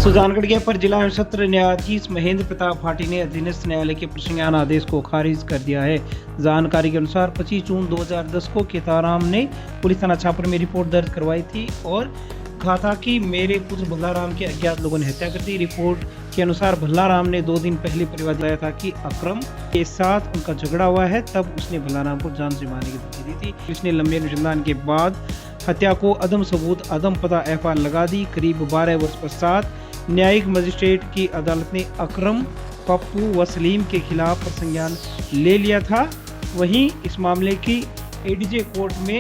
सुजानगढ़ के अपर जिला एवं सत्र न्यायाधीश महेंद्र प्रताप भाटी ने अधीनस्थ न्यायालय के प्रसंज्ञान आदेश को खारिज कर दिया है। जानकारी के अनुसार 25 जून 2010 को केताराम ने पुलिस थाना छापर में रिपोर्ट दर्ज करवाई थी और कहा था कि मेरे पुत्र भल्लाराम की अज्ञात लोगों ने हत्या कर दी। रिपोर्ट के अनुसार भल्लाराम ने 2 दिन पहले परिवार दिलाया था कि अकरम के साथ उनका झगड़ा हुआ है, तब उसने भल्लाराम को जान से मारने की धमकी दी थी। इसने लंबे अनुसंधान के बाद हत्या को अदम सबूत अदम पता एफआईआर लगा दी। करीब 12 वर्ष पश्चात न्यायिक मजिस्ट्रेट की अदालत ने अकरम, पप्पू व सलीम के खिलाफ प्रसंज्ञान ले लिया था। वहीं इस मामले की एडीजे कोर्ट में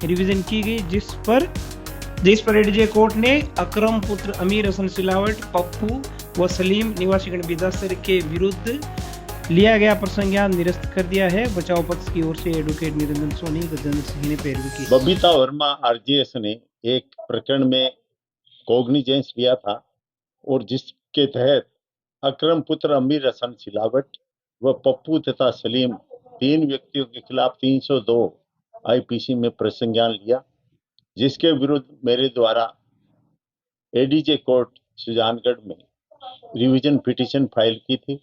रिवीजन की गई, जिस पर एडीजे कोर्ट ने अकरम पुत्र अमीर हसन सिलावट, पप्पू व सलीम निवासी गणबिदासर के विरुद्ध लिया गया प्रसंज्ञान निरस्त कर दिया है। बचाव पक्ष की ओर से एडवोकेट निरंजन सोनी, गजेंद्र सिंह ने पैरवी की। बबीता वर्मा आरजीएस ने एक प्रकरण में कॉग्निजेंस लिया था और जिसके तहत अकरम पुत्र अमीर हसन सिलावट व पप्पू तथा सलीम 3 व्यक्तियों के खिलाफ 302 आईपीसी में प्रसंज्ञान लिया, जिसके विरुद्ध मेरे द्वारा एडीजे कोर्ट सुजानगढ़ में रिवीजन पिटीशन फाइल की थी।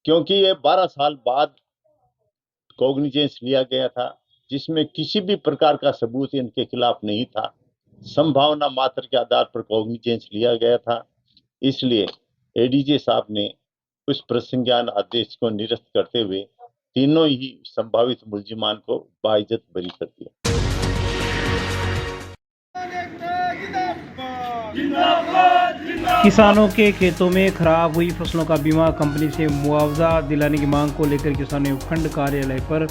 क्योंकि ये 12 साल बाद कॉग्निजेंस लिया गया था, जिसमें किसी भी प्रकार का सबूत इनके खिलाफ नहीं था, संभावना मात्र के आधार पर कॉग्निजेंस लिया गया था, इसलिए एडीजे साहब ने उस प्रसंज्ञान आदेश को निरस्त करते हुए तीनों ही संभावित मुलजिमान को बाइज्जत बरी कर दिया। किसानों के खेतों में खराब हुई फसलों का बीमा कंपनी से मुआवजा दिलाने की मांग को लेकर किसानों ने उपखंड कार्यालय पर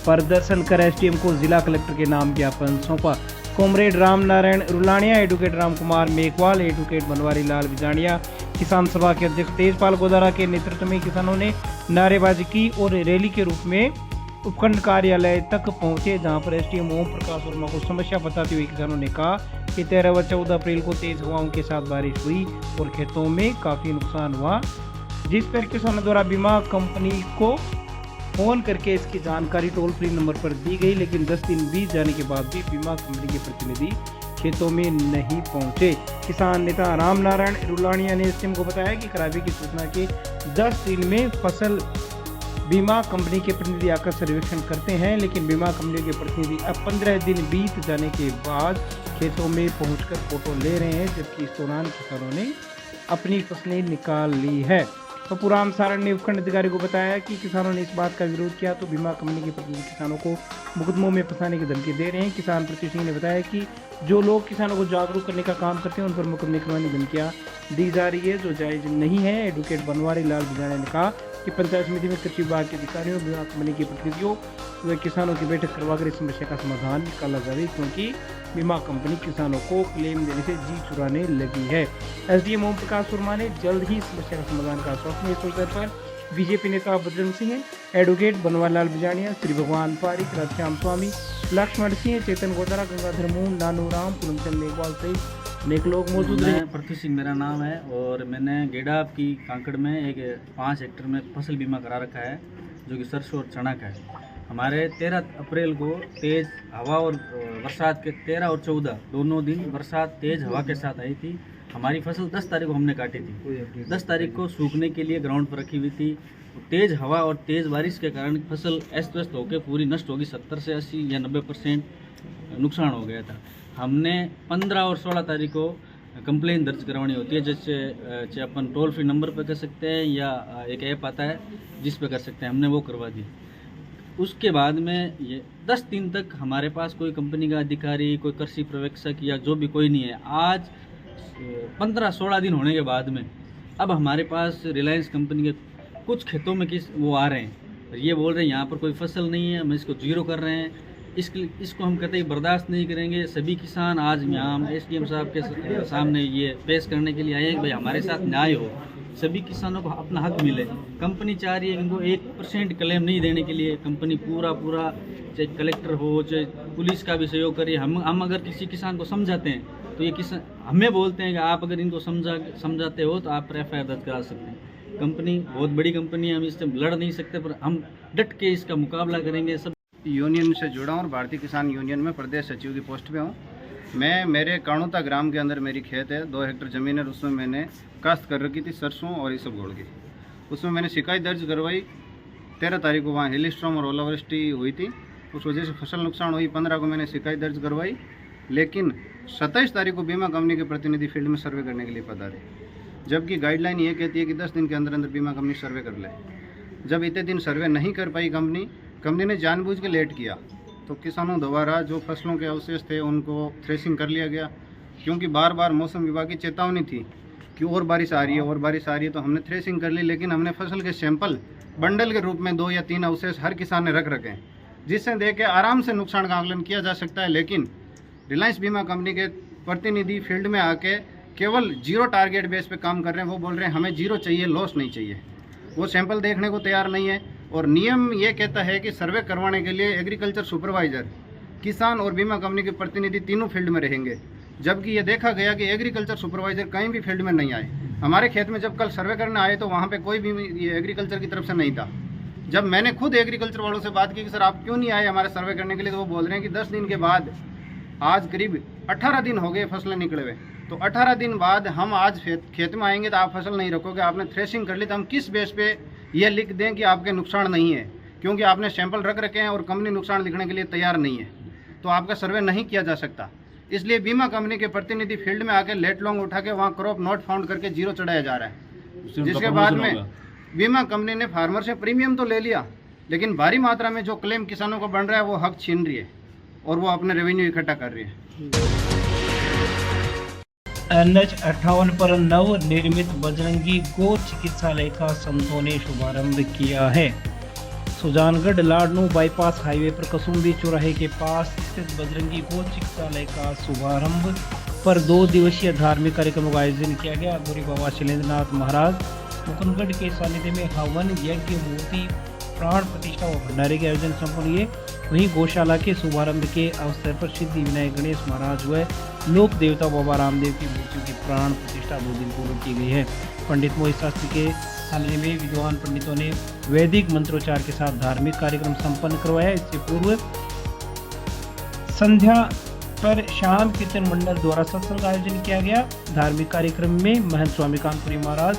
प्रदर्शन कर एसडीएम को जिला कलेक्टर के नाम ज्ञापन सौंपा। Comrade Ram Narayan Rulania, advocate Ram Kumar Meghwal, advocate Banwari Lal Bijania, Kisan Sabha के अध्यक्ष तेजपाल गोदारा के नेतृत्व में किसानों ने नारेबाजी की और रैली के रूप में उपखंड कार्यालय तक पहुंचे, जहां पर एसडीएम ओम प्रकाश वर्मा को समस्या बताते हुए किसानों ने कहा कि 13 व 14 अप्रैल को तेज हवाओं के साथ बारिश हुई और खेतों में काफी नुकसान हुआ, जिस पर किसानों द्वारा बीमा कंपनी को फोन करके इसकी जानकारी टोल फ्री नंबर पर दी गई, लेकिन 10 दिन बीत जाने के बाद भी बीमा कंपनी के प्रतिनिधि खेतों में नहीं पहुंचे। किसान नेता राम नारायण रुलानिया ने एसडीएम को बताया कि खराबी की सूचना के 10 दिन में फसल बीमा कंपनी के प्रतिनिधि आकर सर्वेक्षण करते हैं, लेकिन बीमा कंपनी के प्रतिनिधि अब 15 दिन बीत जाने के बाद खेतों में पहुंचकर फोटो ले रहे हैं, जबकि इस दौरान किसानों ने अपनी फसलें निकाल ली है। तो पुराम सारण ने उपखंड अधिकारी को बताया कि किसानों ने इस बात का विरोध किया तो बीमा कंपनी के प्रतिनिधि किसानों को मुकदमों में फंसाने की धमकी दे रहे हैं। किसान प्रति सिंह ने बताया कि जो लोग किसानों को जागरूक करने का काम करते हैं उन पर मुकदमे करवाने की धमकियां दी जा रही है, जो जायज नहीं है। एडवोकेट बनवारी लाल बिजानिया ने कहा कि पंचायत समिति में कृषि विभाग के अधिकारियों, बीमा कंपनी के प्रतिनिधियों व किसानों की बैठक करवाकर इस समस्या का समाधान निकाला जाए, क्योंकि बीमा कंपनी किसानों को क्लेम देने से जी चुराने लगी है। एसडीएम ओम प्रकाश वर्मा ने जल्द ही समस्या का समाधान का आश्वासन दिया। इस अवसर पर बीजेपी नेता बजरंग सिंह, एडवोकेट बनवारी लाल बिजानिया, श्री भगवान पारिक, राधश्याम स्वामी, लक्ष्मण सिंह, चेतन गोदारा, गंगाधर मून, नानू राम, पूनमचंद मेघवाल सहित अनेक लोग मौजूद रहे। प्रति सिंह मेरा नाम है और मैंने गेडा की कांकड़ में एक 5 हेक्टेयर में फसल बीमा करा रखा है, जो कि सरसों और चना का है। हमारे 13 अप्रैल को तेज़ हवा और बरसात के 13 और 14 दोनों दिन बरसात तेज़ हवा के साथ आई थी। हमारी फसल 10 तारीख को हमने काटी थी। 10 तारीख को सूखने के लिए ग्राउंड पर रखी हुई थी। तेज़ हवा और तेज़ बारिश के कारण फसल अस्त व्यस्त होकर पूरी नष्ट होगी। 70 से 80 या 90% नुकसान हो गया था। हमने 15 और 16 तारीख को कंप्लेन दर्ज करवानी होती है, जैसे अपन टोल फ्री नंबर पर कर सकते हैं या एक ऐप आता है जिस पर कर सकते हैं, हमने वो करवा दी। उसके बाद में ये 10 दिन तक हमारे पास कोई कंपनी का अधिकारी, कोई कृषि पर्यवेक्षक या जो भी कोई नहीं है। आज 15-16 दिन होने के बाद में अब हमारे पास रिलायंस कंपनी के कुछ खेतों में वो आ रहे हैं और ये बोल रहे हैं यहाँ पर कोई फसल नहीं है, हम इसको जीरो कर रहे हैं। इसको हम कहते ही बर्दाश्त नहीं करेंगे। सभी किसान आज यहाँ एसडीएम साहब के सामने ये पेश करने के लिए आए हैं कि भाई हमारे साथ न्याय हो, सभी किसानों को अपना हक मिले। कंपनी चाह रही है इनको 1% क्लेम नहीं देने के लिए। कंपनी पूरा चाहे कलेक्टर हो चाहे पुलिस का भी सहयोग करे। हम अगर किसी किसान को समझाते हैं तो ये किसान हमें बोलते हैं कि आप अगर इनको समझाते हो तो आप एफआईआर दर्ज करा सकते हैं। कंपनी बहुत बड़ी कंपनी है, हम इससे लड़ नहीं सकते, पर हम डट के इसका मुकाबला करेंगे। सब यूनियन से जुड़ा हूँ और भारतीय किसान यूनियन में प्रदेश सचिव की पोस्ट पे हूँ। मैं मेरे काणुता ग्राम के अंदर मेरी खेत है, 2 हेक्टेयर ज़मीन है। उसमें मैंने काश्त कर रखी थी सरसों और इसबगोल की। उसमें मैंने शिकायत दर्ज करवाई 13 तारीख को। वहाँ हेलिस्ट्रॉम और ओलावृष्टि हुई थी, उस वजह से फसल नुकसान हुई। 15 को मैंने शिकायत दर्ज करवाई, लेकिन 27 तारीख को बीमा कंपनी के प्रतिनिधि फील्ड में सर्वे करने के लिए पधारे, जबकि गाइडलाइन ये कहती है कि 10 दिन के अंदर अंदर बीमा कंपनी सर्वे कर ले। जब इतने दिन सर्वे नहीं कर पाई कंपनी ने जानबूझ के लेट किया, तो किसानों द्वारा जो फसलों के अवशेष थे उनको थ्रेसिंग कर लिया गया, क्योंकि बार बार मौसम विभाग की चेतावनी थी कि और बारिश आ रही है। तो हमने थ्रेसिंग कर ली, लेकिन हमने फसल के सैंपल बंडल के रूप में 2 या 3 अवशेष हर किसान ने रख रखे हैं, जिससे देख के आराम से नुकसान का आकलन किया जा सकता है। लेकिन रिलायंस बीमा कंपनी के प्रतिनिधि फील्ड में आके केवल 0 टारगेट बेस पे काम कर रहे हैं। वो बोल रहे हैं हमें 0 चाहिए, लॉस नहीं चाहिए। वो सैंपल देखने को तैयार नहीं है। और नियम ये कहता है कि सर्वे करवाने के लिए एग्रीकल्चर सुपरवाइज़र, किसान और बीमा कंपनी के प्रतिनिधि तीनों फील्ड में रहेंगे, जबकि ये देखा गया कि एग्रीकल्चर सुपरवाइज़र कहीं भी फील्ड में नहीं आए। हमारे खेत में जब कल सर्वे करने आए तो वहाँ पे कोई भी ये एग्रीकल्चर की तरफ से नहीं था। जब मैंने खुद एग्रीकल्चर वालों से बात की कि सर आप क्यों नहीं आए हमारे सर्वे करने के लिए, तो वो बोल रहे हैं कि 10 दिन के बाद, आज करीब 18 दिन हो गए फसलें निकले हुए, तो 18 दिन बाद हम आज खेत में आएंगे तो आप फसल नहीं रखोगे, आपने थ्रेशिंग कर ली, तो हम किस बेस पे ये लिख दें कि आपके नुकसान नहीं है, क्योंकि आपने सैंपल रख रखे हैं और कंपनी नुकसान लिखने के लिए तैयार नहीं है, तो आपका सर्वे नहीं किया जा सकता। इसलिए बीमा कंपनी के प्रतिनिधि फील्ड में आके लेट लॉन्ग उठा के वहाँ क्रॉप नॉट फाउंड करके 0 चढ़ाया जा रहा है, जिसके बाद में बीमा कंपनी ने फार्मर से प्रीमियम तो ले लिया, लेकिन भारी मात्रा में जो क्लेम किसानों को बन रहा है वो हक छीन रही है और वो अपने रेवेन्यू इकट्ठा कर रही है। NH 58 पर नव निर्मित बजरंगी गो चिकित्सालय का संतों ने शुभारंभ किया है। सुजानगढ़ लाडनू बाईपास हाईवे पर कसुम्बी चौराहे के पास स्थित बजरंगी गो चिकित्सालय का शुभारंभ पर 2 दिवसीय धार्मिक कार्यक्रम का आयोजन किया गया। गौरी बाबा शैलेंद्रनाथ महाराज मुकुंदगढ़ के सानिध्य में हवन यज्ञ मूर्ति प्राण प्रतिष्ठा व भंडारे के आयोजन संपन्न हुए। वहीं गौशाला के शुभारंभ के अवसर पर सिद्धि विनायक गणेश महाराज व लोक देवता बाबा रामदेव की मूर्तियों की प्राण प्रतिष्ठा 2 दिन पूर्व की गई है। पंडित मोहित शास्त्री के सानिध्य में विद्वान पंडितों ने वैदिक मंत्रोच्चार के साथ धार्मिक कार्यक्रम संपन्न करवाया। इससे पूर्व संध्या पर श्याम कीर्तन मंडल द्वारा सत्संग का आयोजन किया गया। धार्मिक कार्यक्रम में महंत स्वामी कांतपुरी महाराज,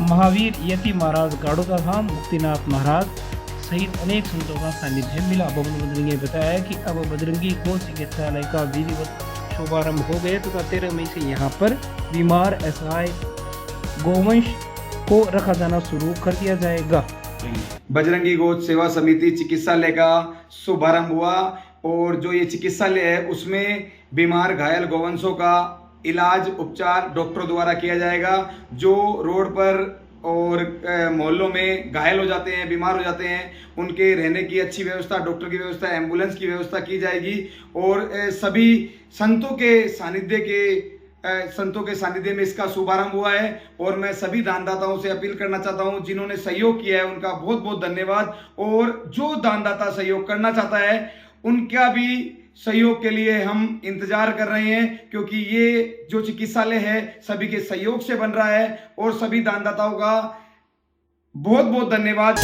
महावीर यति महाराज गाड़ोदा धाम, मुक्तिनाथ महाराज सहित अनेक संतों का सानिध्य मिला। बबन बजरंगी ने बताया कि अब बजरंगी गो चिकित्सालय का विधिवत शुभारंभ हो गया तथा 13 मई से यहाँ पर बीमार असहाय गोवंश को रखा जाना शुरू कर दिया जाएगा। बजरंगी गो सेवा समिति चिकित्सालय का शुभारंभ हुआ और जो ये चिकित्सालय है उसमें बीमार घायल गौवंशों का इलाज उपचार डॉक्टरों द्वारा किया जाएगा। जो रोड पर और मोहल्लों में घायल हो जाते हैं, बीमार हो जाते हैं, उनके रहने की अच्छी व्यवस्था, डॉक्टर की व्यवस्था, एम्बुलेंस की व्यवस्था की जाएगी। और सभी संतों के सानिध्य में इसका शुभारंभ हुआ है। और मैं सभी दानदाताओं से अपील करना चाहता हूं, जिन्होंने सहयोग किया है उनका बहुत बहुत धन्यवाद। और जो दानदाता सहयोग करना चाहता है उनका भी सहयोग के लिए हम इंतजार कर रहे हैं, क्योंकि ये जो चिकित्सालय है सभी के सहयोग से बन रहा है। और सभी दानदाताओं का बहुत बहुत धन्यवाद।